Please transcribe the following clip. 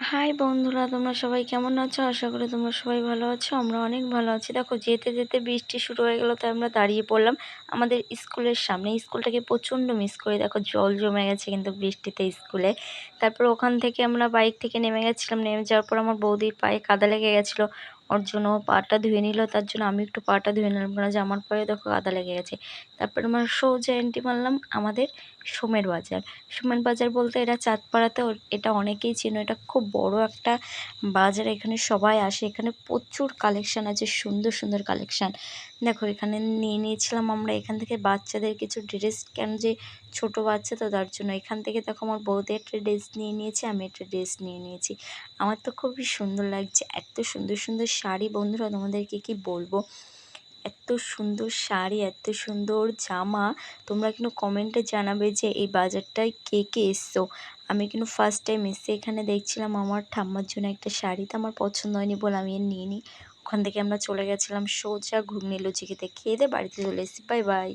High বন্ধুরা, তোমরা সবাই কেমন আছো? আশা করি তোমরা সবাই ভালো আছো। আমরা অনেক ভালো আছি। দেখো, যেতে যেতে বৃষ্টি শুরু হয়ে গেল, তাই আমরা দাঁড়িয়ে পড়লাম আমাদের স্কুলের সামনে। স্কুলটাকে প্রচণ্ড মিস করি। দেখো, জল জমে গেছে কিন্তু বৃষ্টিতে স্কুলে। তারপর ওখান থেকে আমরা বাইক থেকে নেমে গেছিলাম। নেমে যাওয়ার পর আমার বৌদির পায়ে কাদা লেগে গেছিলো। ওর জন্য ও পাটা ধুয়ে নিল, তার জন্য আমি একটু পাটা ধুয়ে নিলাম, কেন যে আমার পায়ে দেখো কাদা লেগে গেছে। তারপর আমরা সোজা এন্ট্রি মারলাম আমাদের সোমের বাজার। সোমের বাজার বলতে এটা চাঁদপাড়াতে, এটা অনেকেই চেনো। এটা খুব বড় একটা বাজার। এখানে সবাই আসে। এখানে প্রচুর কালেকশান আছে, সুন্দর সুন্দর কালেকশান। দেখো, এখানে নিয়ে নিয়েছিলাম আমরা এখান থেকে বাচ্চাদের কিছু ড্রেস, কেন যে ছোট বাচ্চা তো তার জন্য। এখান থেকে দেখো আমার বৌদি একটা ড্রেস নিয়ে নিয়েছে, আমি একটা ড্রেস নিয়ে নিয়েছি। আমার তো খুবই সুন্দর লাগছে। এত সুন্দর সুন্দর শাড়ি বন্ধুরা, তোমাদেরকে কি বলবো। এত সুন্দর শাড়ি, এত সুন্দর জামা। তোমরা কিন্তু কমেন্টে জানাবে যে এই বাজারটায় কে কে এসছো। আমি কিন্তু ফার্স্ট টাইম এসেছি এখানে। দেখছিলাম আমার ঠাম্মার জন্য একটা শাড়ি, তো আমার পছন্দ হয়নি বলে আমি আর নিয়ে নিই। ওখান থেকে আমরা চলে গেছিলাম সোজা ঘুগনি লুচি খেতে। খেয়ে দিয়ে বাড়িতে চলে এসেছি। Bye bye.